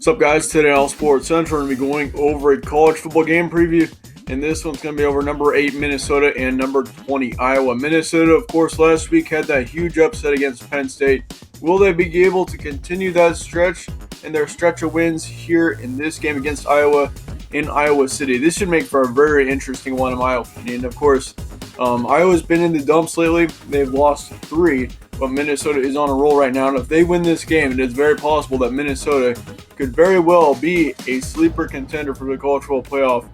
What's up, guys? Today on Sports Central, we're going to be going over a college football game preview, and this one's going to be over number 8 Minnesota and number 20 Iowa. Minnesota, of course, last week had that huge upset against Penn State. Will they be able to continue that stretch and their stretch of wins here in this game against Iowa in Iowa City? This should make for a very interesting one, in my opinion. Of course, Iowa's been in the dumps lately. They've lost 3, but Minnesota is on a roll right now. And if they win this game, it is very possible that Minnesota could very well be a sleeper contender for the college football playoff.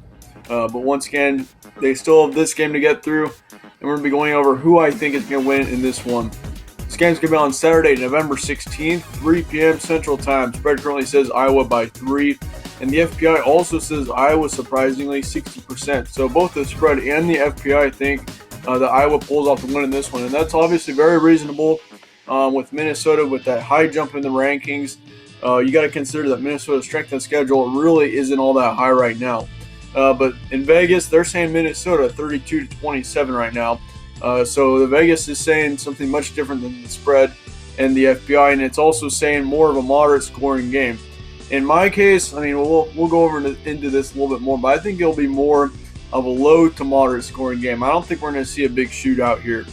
But once again, they still have this game to get through, and we're going to be going over who I think is going to win in this one. This game's going to be on Saturday, November 16th, 3 p.m. Central Time. Spread currently says Iowa by 3, and the FPI also says Iowa surprisingly 60%. So both the spread and the FPI think that Iowa pulls off the win in this one, and that's obviously very reasonable with Minnesota with that high jump in the rankings. You got to consider that Minnesota's strength of schedule really isn't all that high right now. But in Vegas, they're saying Minnesota 32-27 right now. So the Vegas is saying something much different than the spread and the FPI, and it's also saying more of a moderate scoring game. In my case, I mean, we'll go over into this a little bit more, but I think it'll be more of a low to moderate scoring game. I don't think we're going to see a big shootout here.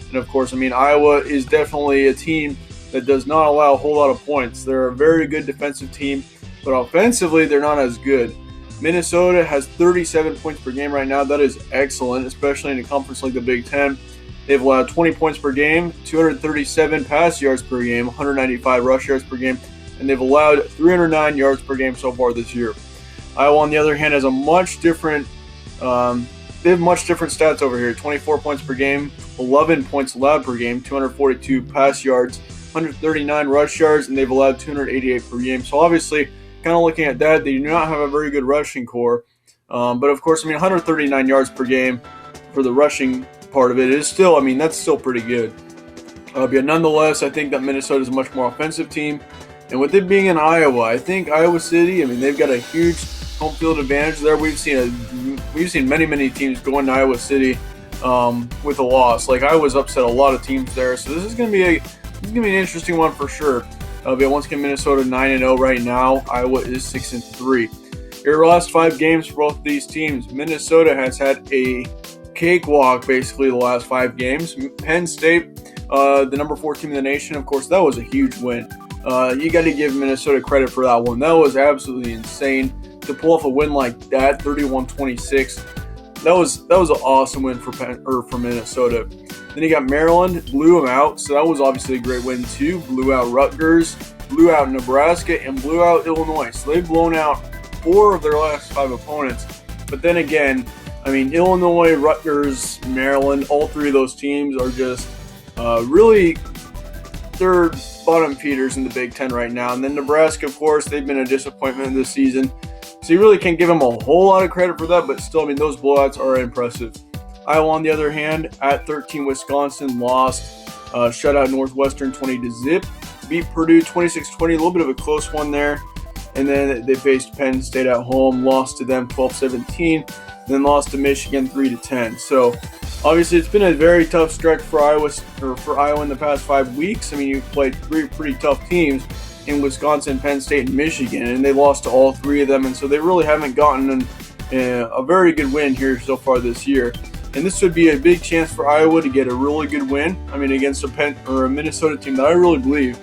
And of course, I mean, Iowa is definitely a team that does not allow a whole lot of points. They're a very good defensive team, but offensively, they're not as good. Minnesota has 37 points per game right now. That is excellent, especially in a conference like the Big Ten. They've allowed 20 points per game, 237 pass yards per game, 195 rush yards per game, and they've allowed 309 yards per game so far this year. Iowa, on the other hand, has a much different they have much different stats over here. 24 points per game, 11 points allowed per game, 242 pass yards, 139 rush yards, and they've allowed 288 per game. So obviously, kind of looking at that, they do not have a very good rushing core. But of course, I mean, 139 yards per game for the rushing part of it is still, I mean, that's still pretty good. But nonetheless, I think that Minnesota is a much more offensive team. And with it being in Iowa, I think Iowa City, I mean, they've got a huge home field advantage there. We've seen many teams go into Iowa City with a loss. Like, Iowa's upset a lot of teams there. So this is going to be an interesting one for sure. But once again, Minnesota 9-0 right now. Iowa is 6-3. Your last 5 games for both of these teams, Minnesota has had a cakewalk basically the last 5 games. Penn State, the number 4 team in the nation, of course, that was a huge win. You got to give Minnesota credit for that one. That was absolutely insane to pull off a win like that, 31-26. That was an awesome win for Minnesota. Then you got Maryland, blew them out, so that was obviously a great win too. Blew out Rutgers, blew out Nebraska, and blew out Illinois. So they've blown out 4 of their last 5 opponents. But then again, I mean, Illinois, Rutgers, Maryland, all 3 of those teams are just really, they're bottom feeders in the Big Ten right now. And then Nebraska, of course, they've been a disappointment this season. So you really can't give them a whole lot of credit for that, but still, I mean, those blowouts are impressive. Iowa, on the other hand, at 13, Wisconsin lost, shut out Northwestern 20-0, beat Purdue 26-20, a little bit of a close one there. And then they faced Penn State at home, lost to them 12-17, then lost to Michigan 3-10. So obviously, it's been a very tough stretch for Iowa in the past 5 weeks. I mean, you've played 3 pretty tough teams in Wisconsin, Penn State, and Michigan, and they lost to all 3 of them. And so they really haven't gotten a very good win here so far this year. And this would be a big chance for Iowa to get a really good win. I mean, against a Minnesota team that I really believe.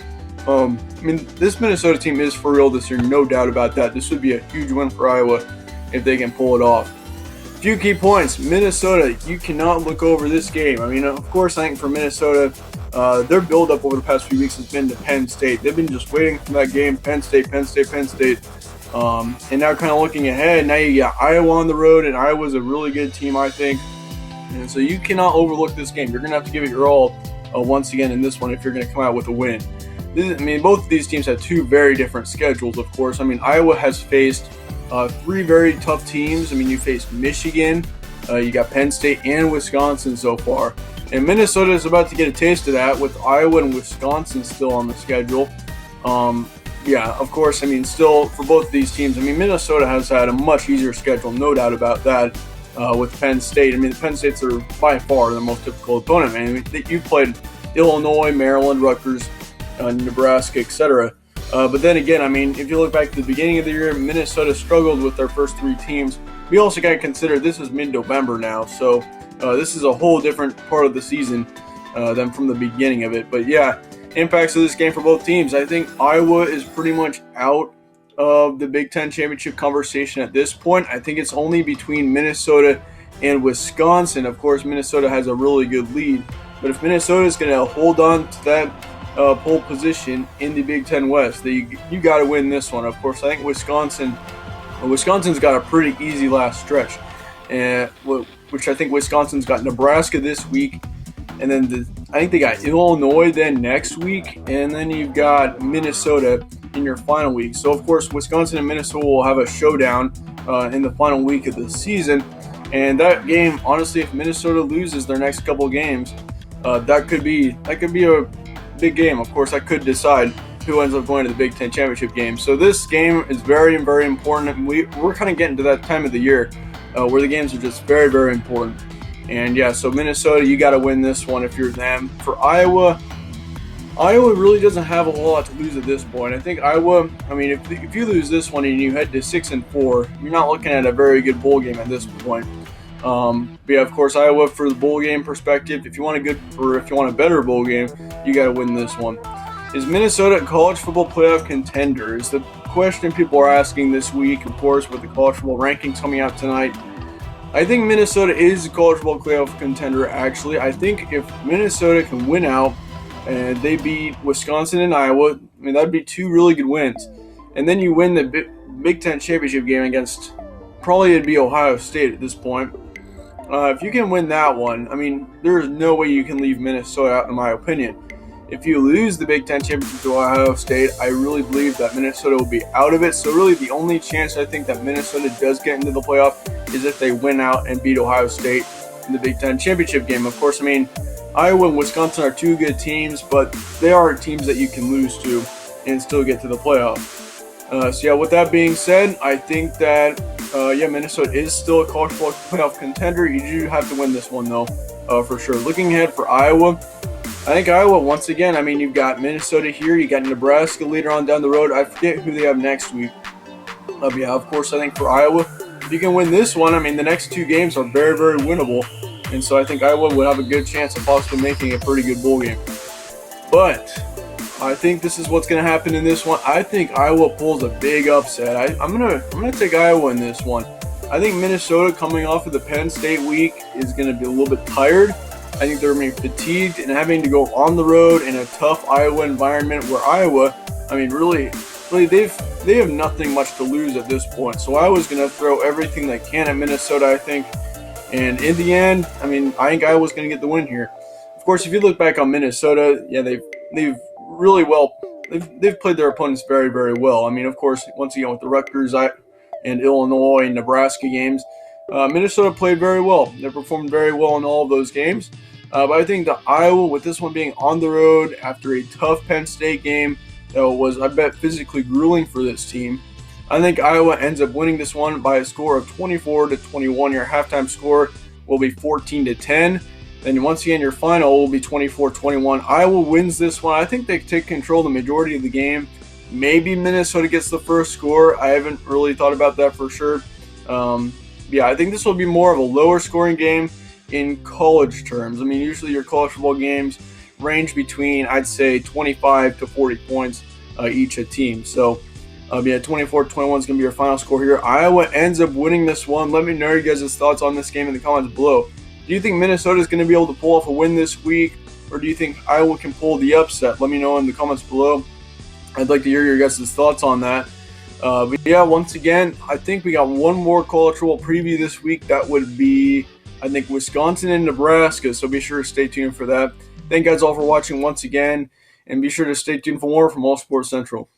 I mean, this Minnesota team is for real this year, no doubt about that. This would be a huge win for Iowa if they can pull it off. Few key points. Minnesota, you cannot look over this game. I mean, of course, I think for Minnesota, their build-up over the past few weeks has been to Penn State. They've been just waiting for that game, Penn State. And now kind of looking ahead, now you got Iowa on the road, and Iowa's a really good team, I think. And so you cannot overlook this game. You're going to have to give it your all once again in this one if you're going to come out with a win. Both of these teams have 2 very different schedules, of course. I mean, Iowa has faced 3 very tough teams. I mean, you faced Michigan, you got Penn State, and Wisconsin so far. And Minnesota is about to get a taste of that with Iowa and Wisconsin still on the schedule. Yeah, of course, I mean, still for both of these teams, I mean, Minnesota has had a much easier schedule, no doubt about that, with Penn State. I mean, the Penn States are by far the most difficult opponent. I mean, you've played Illinois, Maryland, Rutgers, Nebraska, etc. But then again, I mean, if you look back to the beginning of the year, Minnesota struggled with their first three teams. We also got to consider this is mid-November now, so this is a whole different part of the season than from the beginning of it. But yeah, impacts of this game for both teams. I think Iowa is pretty much out of the Big Ten championship conversation at this point. I think it's only between Minnesota and Wisconsin. Of course, Minnesota has a really good lead, but if Minnesota is going to hold on to that pole position in the Big Ten West, you got to win this one. Of course, I think Wisconsin's got a pretty easy last stretch, which I think Wisconsin's got Nebraska this week, and then I think they got Illinois then next week, and then you've got Minnesota in your final week. So, of course, Wisconsin and Minnesota will have a showdown in the final week of the season, and that game, honestly, if Minnesota loses their next couple games, that could be a big game. Of course, that could decide who ends up going to the Big Ten championship game. So this game is very, very important. And we're kind of getting to that time of the year where the games are just very, very important. And yeah, so Minnesota, you got to win this one if you're them. For Iowa really doesn't have a whole lot to lose at this point. I think Iowa, I mean, if you lose this one and you head to 6-4, you're not looking at a very good bowl game at this point. But yeah, of course, Iowa for the bowl game perspective, if you want a better bowl game, you got to win this one. Is Minnesota a college football playoff contender? Is the question people are asking this week, of course, with the college football rankings coming out tonight. I think Minnesota is a college football playoff contender, actually. I think if Minnesota can win out and they beat Wisconsin and Iowa, I mean, that'd be two really good wins. And then you win the Big Ten championship game against, probably it'd be Ohio State at this point. If you can win that one, I mean, there's no way you can leave Minnesota out, in my opinion. If you lose the Big Ten championship to Ohio State, I really believe that Minnesota will be out of it. So really the only chance I think that Minnesota does get into the playoff is if they win out and beat Ohio State in the Big Ten championship game. Of course, I mean, Iowa and Wisconsin are two good teams, but they are teams that you can lose to and still get to the playoff. So yeah, with that being said, I think that Minnesota is still a college football playoff contender. You do have to win this one though, for sure. Looking ahead for Iowa, I think Iowa, once again, I mean, you've got Minnesota here, you got Nebraska later on down the road. I forget who they have next week. Yeah, of course, I think for Iowa, if you can win this one, I mean, the next two games are very, very winnable. And so I think Iowa would have a good chance of possibly making a pretty good bowl game. But I think this is what's going to happen in this one. I think Iowa pulls a big upset. I'm gonna take Iowa in this one. I think Minnesota, coming off of the Penn State week, is going to be a little bit tired. I think they're being fatigued and having to go on the road in a tough Iowa environment where Iowa, I mean, really they have nothing much to lose at this point. So Iowa's going to throw everything they can at Minnesota, I think. And in the end, I mean, I think Iowa's going to get the win here. Of course, if you look back on Minnesota, yeah, they've really well, they've played their opponents very, very well. I mean, of course, once again with the Rutgers and Illinois and Nebraska games, Minnesota played very well. They performed very well in all of those games. But I think the Iowa, with this one being on the road after a tough Penn State game that was, I bet, physically grueling for this team, I think Iowa ends up winning this one by a score of 24-21. Your halftime score will be 14-10. Then once again, your final will be 24-21. Iowa wins this one. I think they take control the majority of the game. Maybe Minnesota gets the first score. I haven't really thought about that for sure. Yeah, I think this will be more of a lower scoring game in college terms. I mean, usually your college football games range between, I'd say, 25 to 40 points each a team. So, 24-21 is going to be your final score here. Iowa ends up winning this one. Let me know your guys' thoughts on this game in the comments below. Do you think Minnesota is going to be able to pull off a win this week, or do you think Iowa can pull the upset? Let me know in the comments below. I'd like to hear your guys' thoughts on that. But yeah, once again, I think we got one more college football preview this week. That would be, I think, Wisconsin and Nebraska. So be sure to stay tuned for that. Thank you guys all for watching once again, and be sure to stay tuned for more from All Sports Central.